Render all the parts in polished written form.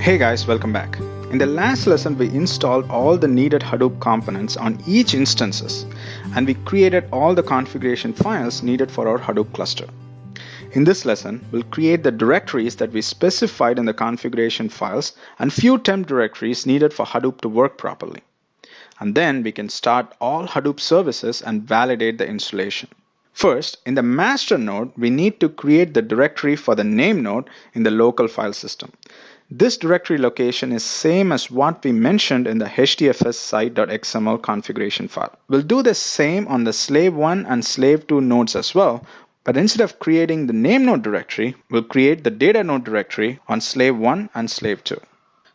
Hey guys, welcome back. In the last lesson, we installed all the needed Hadoop components on each instances, and we created all the configuration files needed for our Hadoop cluster. In this lesson, we'll create the directories that we specified in the configuration files and few temp directories needed for Hadoop to work properly. And then we can start all Hadoop services and validate the installation. First, in the master node, we need to create the directory for the name node in the local file system. This directory location is same as what we mentioned in the hdfs site.xml configuration file. We'll do the same on the slave1 and slave2 nodes as well, but instead of creating the name node directory, we'll create the data node directory on slave1 and slave2.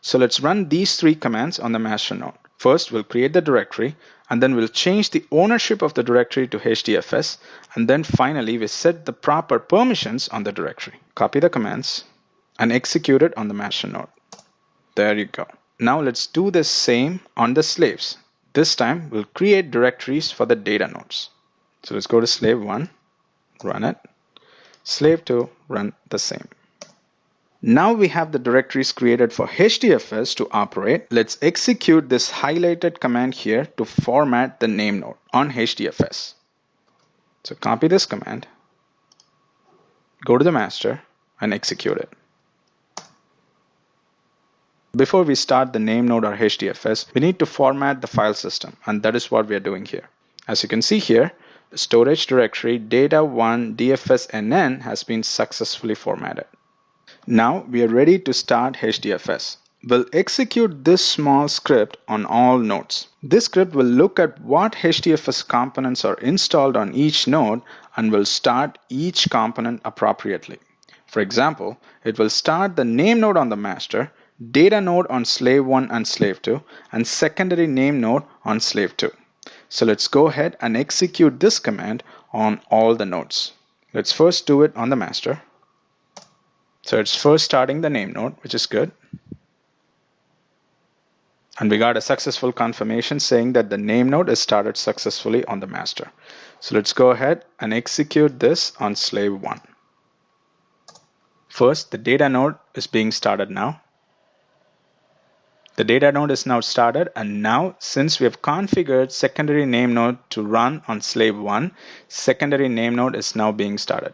So let's run these three commands on the master node. First, we'll create the directory, and then we'll change the ownership of the directory to HDFS, and then finally we set the proper permissions on the directory. Copy the commands and execute it on the master node. There you go. Now let's do the same on the slaves. This time we'll create directories for the data nodes. So let's go to slave 1, run it. Slave 2, run the same. Now we have the directories created for HDFS to operate. Let's execute this highlighted command here to format the name node on HDFS. So copy this command, go to the master and execute it. Before we start the name node or HDFS, we need to format the file system, and that is what we are doing here. As you can see here, the storage directory data1 dfsnn has been successfully formatted. Now we are ready to start HDFS. We'll execute this small script on all nodes. This script will look at what HDFS components are installed on each node and will start each component appropriately. For example, it will start the name node on the master, data node on slave 1 and slave 2, and secondary name node on slave 2. So let's go ahead and execute this command on all the nodes. Let's first do it on the master. So it's first starting the name node, which is good. And we got a successful confirmation saying that the name node is started successfully on the master. So let's go ahead and execute this on slave 1. First, the data node is being started now. The data node is now started, and now since we have configured secondary name node to run on slave 1, secondary name node is now being started.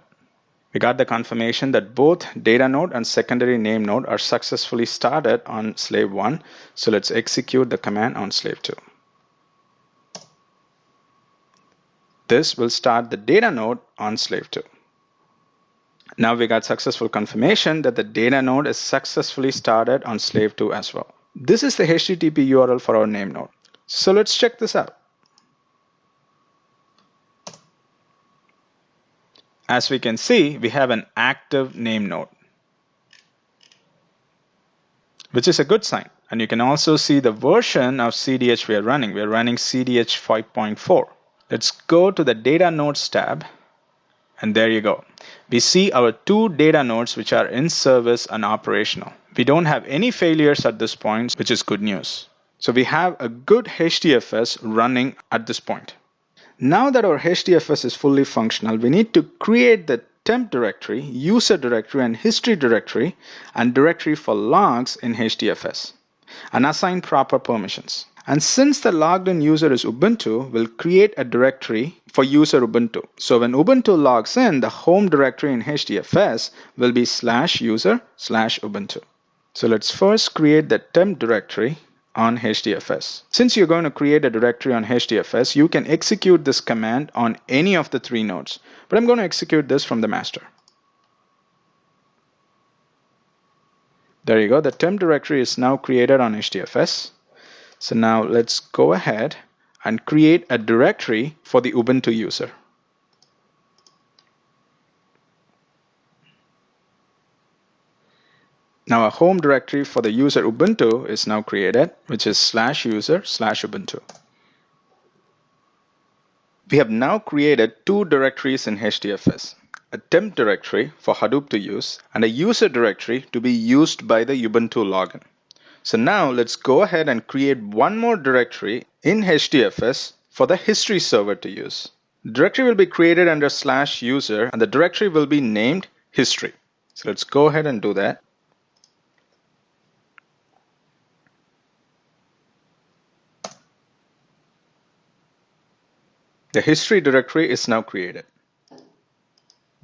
We got the confirmation that both data node and secondary name node are successfully started on slave 1. So let's execute the command on slave 2. This will start the data node on slave 2. Now we got successful confirmation that the data node is successfully started on slave 2 as well. This is the HTTP URL for our name node. So let's check this out. As we can see, we have an active name node, which is a good sign. And you can also see the version of CDH we are running. We are running CDH 5.4. Let's go to the data nodes tab. And there you go. We see our two data nodes which are in service and operational. We don't have any failures at this point, which is good news. So we have a good HDFS running at this point. Now that our HDFS is fully functional, we need to create the temp directory, user directory, and history directory, and directory for logs in HDFS, and assign proper permissions. And since the logged in user is Ubuntu, we'll create a directory for user Ubuntu. So when Ubuntu logs in, the home directory in HDFS will be /user/Ubuntu. So let's first create the temp directory on HDFS. Since you're going to create a directory on HDFS, you can execute this command on any of the three nodes. But I'm going to execute this from the master. There you go. The temp directory is now created on HDFS. So now let's go ahead and create a directory for the Ubuntu user. Now a home directory for the user Ubuntu is now created, which is /user/Ubuntu. We have now created two directories in HDFS, a temp directory for Hadoop to use and a user directory to be used by the Ubuntu login. So now let's go ahead and create one more directory in HDFS for the history server to use. The directory will be created under /user and the directory will be named history. So let's go ahead and do that. The history directory is now created.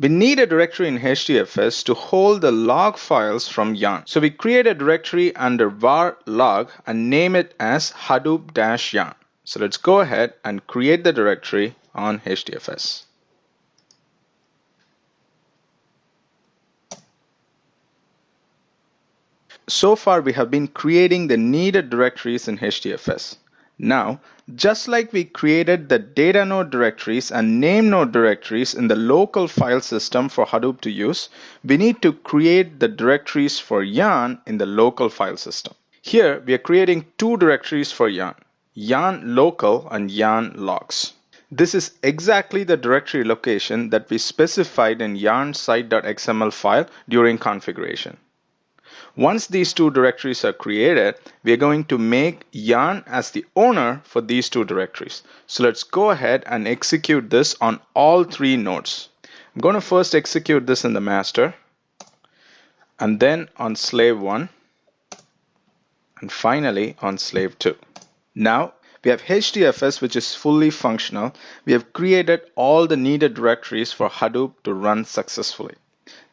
We need a directory in HDFS to hold the log files from yarn. So we create a directory under var log and name it as hadoop-yarn. So let's go ahead and create the directory on HDFS. So far we have been creating the needed directories in HDFS. Now, just like we created the data node directories and name node directories in the local file system for Hadoop to use, we need to create the directories for yarn in the local file system. Here we are creating two directories for yarn, yarn local and yarn logs. This is exactly the directory location that we specified in yarn site.xml file during configuration. Once these two directories are created, we are going to make yarn as the owner for these two directories. So let's go ahead and execute this on all three nodes. I'm going to first execute this in the master, and then on slave 1, and finally on slave 2. Now we have HDFS, which is fully functional. We have created all the needed directories for Hadoop to run successfully.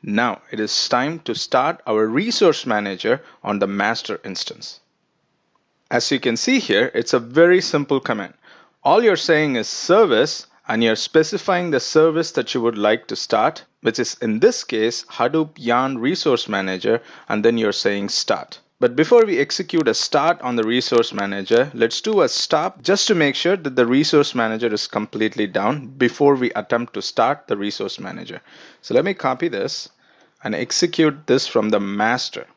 Now it is time to start our resource manager on the master instance. As you can see here, it's a very simple command. All you're saying is service, and you're specifying the service that you would like to start, which is in this case Hadoop Yarn Resource Manager, and then you're saying start. But before we execute a start on the resource manager, let's do a stop just to make sure that the resource manager is completely down before we attempt to start the resource manager. So let me copy this and execute this from the master,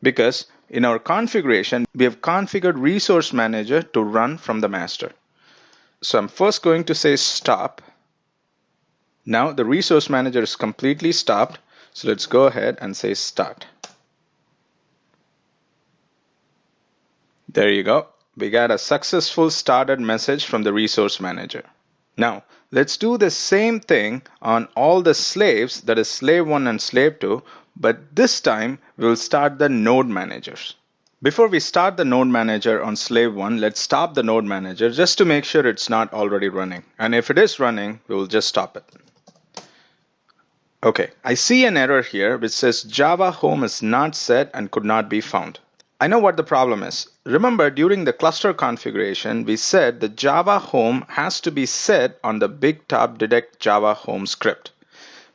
because in our configuration we have configured resource manager to run from the master. So I'm first going to say stop. Now the resource manager is completely stopped, so let's go ahead and say start. There you go. We got a successful started message from the resource manager. Now, let's do the same thing on all the slaves, that is slave 1 and slave 2, but this time we'll start the node managers. Before we start the node manager on slave 1, let's stop the node manager just to make sure it's not already running. And if it is running, we will just stop it. Okay, I see an error here which says Java home is not set and could not be found. I know what the problem is. Remember, during the cluster configuration, we said the Java home has to be set on the BigTop detect Java home script,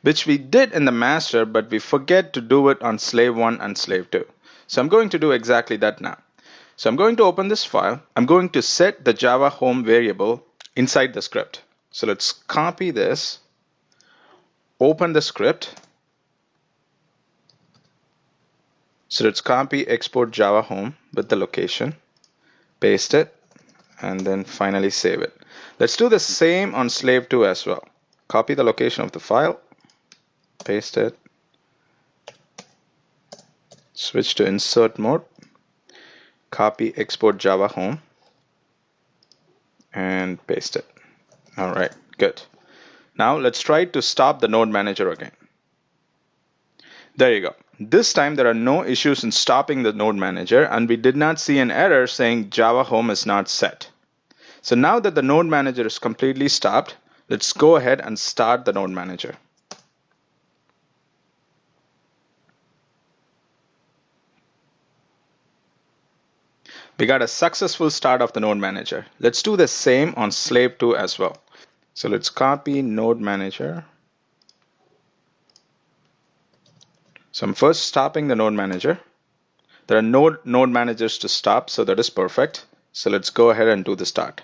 which we did in the master, but we forget to do it on slave 1 and slave 2. So I'm going to do exactly that now. So I'm going to open this file. I'm going to set the Java home variable inside the script. So let's copy this, open the script. So let's copy export Java home with the location, paste it, and then finally save it. Let's do the same on slave 2 as well. Copy the location of the file, paste it, switch to insert mode, copy export Java home, and paste it. All right, good. Now let's try to stop the node manager again. There you go. This time there are no issues in stopping the node manager, and we did not see an error saying Java home is not set. So now that the node manager is completely stopped, let's go ahead and start the node manager. We got a successful start of the node manager. Let's do the same on slave 2 as well. So let's copy node manager. So I'm first stopping the node manager. There are no node managers to stop, so that is perfect. So let's go ahead and do the start.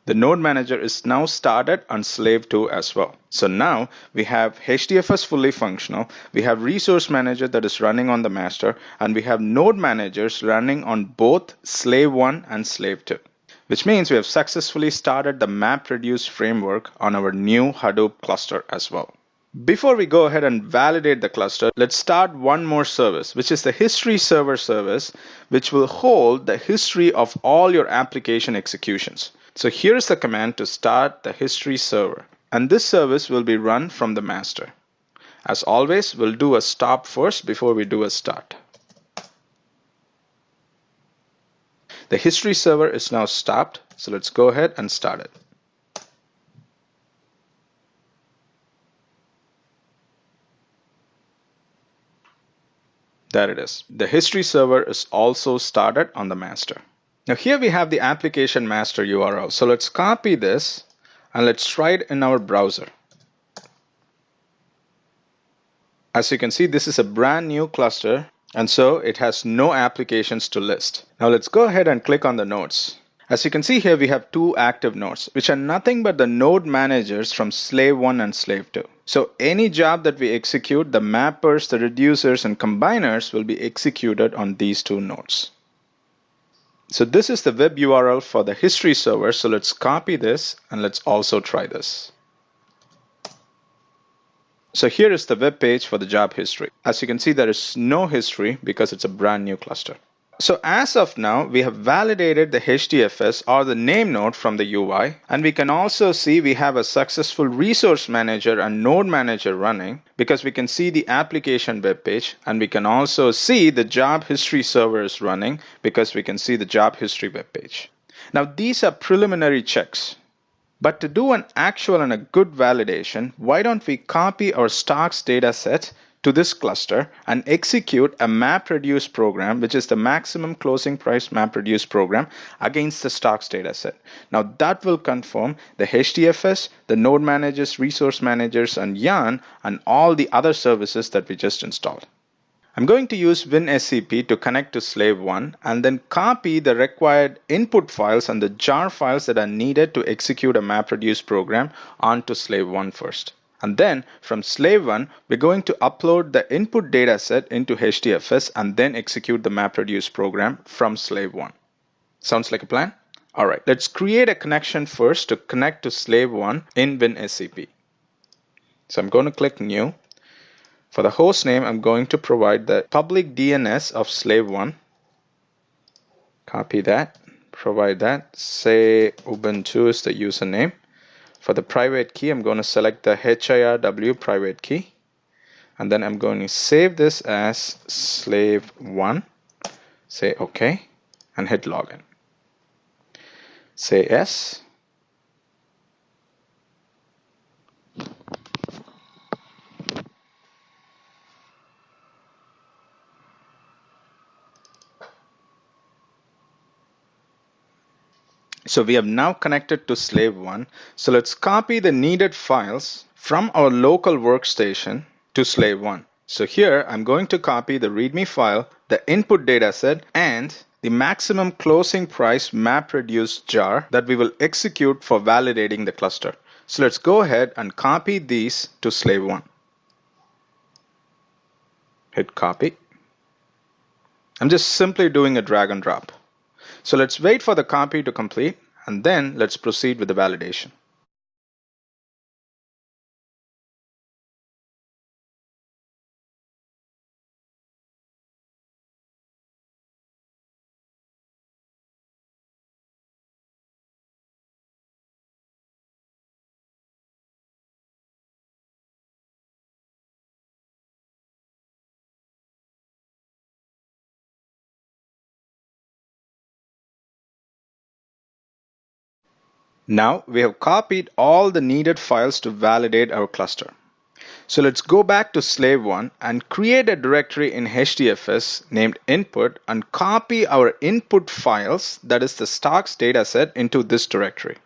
The node manager is now started on slave 2 as well. So now we have HDFS fully functional, we have resource manager that is running on the master, and we have node managers running on both slave 1 and slave 2. Which means we have successfully started the MapReduce framework on our new Hadoop cluster as well. Before we go ahead and validate the cluster, let's start one more service, which is the history server service, which will hold the history of all your application executions. So here's the command to start the history server, and this service will be run from the master. As always, we'll do a stop first before we do a start. The history server is now stopped. So let's go ahead and start it. There it is. The history server is also started on the master. Now here we have the application master URL. So let's copy this and let's try it in our browser. As you can see, this is a brand new cluster, and so it has no applications to list. Now let's go ahead and click on the nodes. As you can see here, we have two active nodes, which are nothing but the node managers from slave 1 and slave 2. So any job that we execute, the mappers, the reducers, and combiners will be executed on these two nodes. So this is the web URL for the history server. So let's copy this and let's also try this. So here is the web page for the job history. As you can see, there is no history because it's a brand new cluster. So as of now, we have validated the HDFS or the name node from the UI, and we can also see we have a successful resource manager and node manager running because we can see the application web page, and we can also see the job history server is running because we can see the job history web page. Now these are preliminary checks. But to do an actual and a good validation, why don't we copy our stocks data set to this cluster and execute a MapReduce program, which is the maximum closing price MapReduce program against the stocks data set. Now that will confirm the HDFS, the node managers, resource managers, and Yarn, and all the other services that we just installed. I'm going to use WinSCP to connect to slave 1 and then copy the required input files and the jar files that are needed to execute a MapReduce program onto slave 1 first. And then from slave 1, we're going to upload the input data set into HDFS and then execute the MapReduce program from slave 1. Sounds like a plan? All right, let's create a connection first to connect to slave 1 in WinSCP. So I'm going to click New. For the host name, I'm going to provide the public DNS of slave 1. Copy that, provide that, say Ubuntu is the username. For the private key, I'm going to select the HIRW private key. And then I'm going to save this as slave 1. Say OK and hit login. Say yes. So we have now connected to slave 1. So let's copy the needed files from our local workstation to slave 1. So here I'm going to copy the README file, the input dataset, and the maximum closing price MapReduce jar that we will execute for validating the cluster. So let's go ahead and copy these to slave 1. Hit copy. I'm just simply doing a drag and drop. So let's wait for the copy to complete, and then let's proceed with the validation. Now we have copied all the needed files to validate our cluster. So let's go back to slave 1 and create a directory in HDFS named input and copy our input files, that is the stocks dataset, into this directory.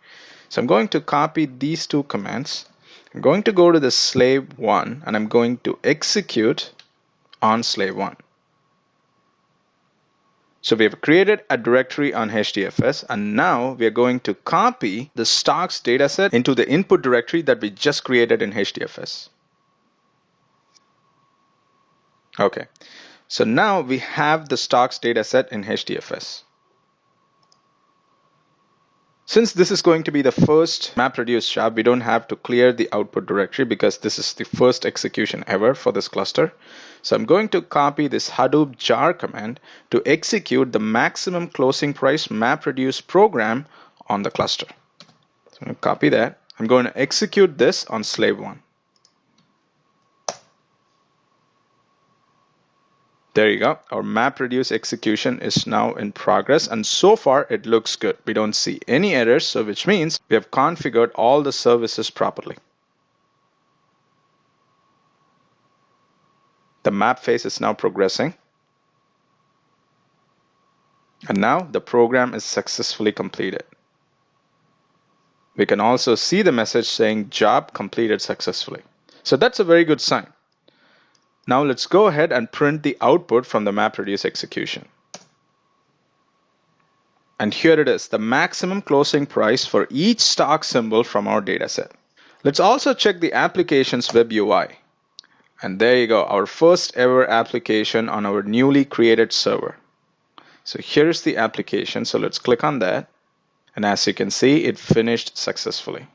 So I'm going to copy these two commands. I'm going to go to the slave 1 and I'm going to execute on slave 1. So we have created a directory on HDFS, and now we are going to copy the stocks dataset into the input directory that we just created in HDFS. Okay, so now we have the stocks dataset in HDFS. Since this is going to be the first MapReduce job, we don't have to clear the output directory because this is the first execution ever for this cluster. So I'm going to copy this Hadoop jar command to execute the maximum closing price MapReduce program on the cluster. So I'm going to copy that. I'm going to execute this on slave 1. There you go. Our MapReduce execution is now in progress, and so far it looks good. We don't see any errors, so which means we have configured all the services properly. The map phase is now progressing. And now the program is successfully completed. We can also see the message saying job completed successfully. So that's a very good sign. Now let's go ahead and print the output from the MapReduce execution. And here it is, the maximum closing price for each stock symbol from our dataset. Let's also check the application's web UI. And there you go, our first ever application on our newly created server. So here's the application, so let's click on that. And as you can see, it finished successfully.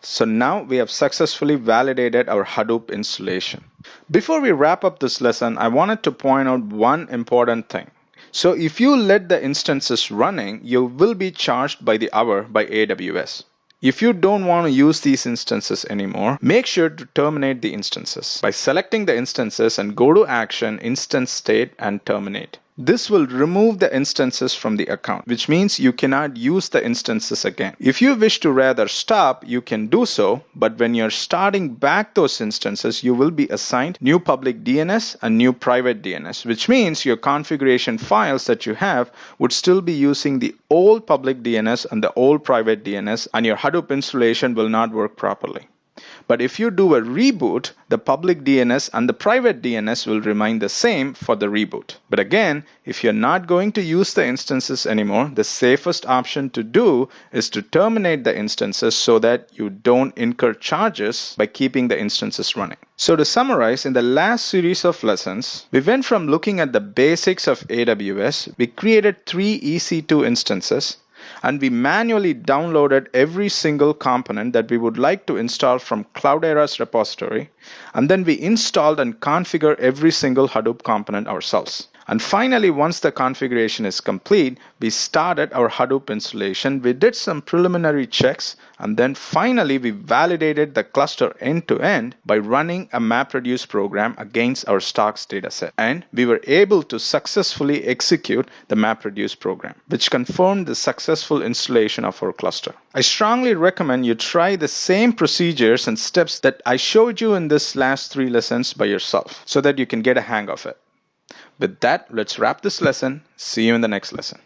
So now we have successfully validated our Hadoop installation. Before we wrap up this lesson, I wanted to point out one important thing. So if you let the instances running, you will be charged by the hour by AWS. If you don't want to use these instances anymore, make sure to terminate the instances by selecting the instances and go to Action, Instance State, and Terminate. This will remove the instances from the account, which means you cannot use the instances again. If you wish to rather stop, you can do so, but when you're starting back those instances, you will be assigned new public DNS and new private DNS, which means your configuration files that you have would still be using the old public DNS and the old private DNS, and your Hadoop installation will not work properly. But if you do a reboot, the public DNS and the private DNS will remain the same for the reboot. But again, if you're not going to use the instances anymore, the safest option to do is to terminate the instances so that you don't incur charges by keeping the instances running. So to summarize, in the last series of lessons, we went from looking at the basics of AWS, we created 3 EC2 instances, and we manually downloaded every single component that we would like to install from Cloudera's repository, and then we installed and configured every single Hadoop component ourselves. And finally, once the configuration is complete, we started our Hadoop installation. We did some preliminary checks, and then finally we validated the cluster end-to-end by running a MapReduce program against our stocks dataset. And we were able to successfully execute the MapReduce program, which confirmed the successful installation of our cluster. I strongly recommend you try the same procedures and steps that I showed you in this last 3 lessons by yourself, so that you can get a hang of it. With that, let's wrap this lesson. See you in the next lesson.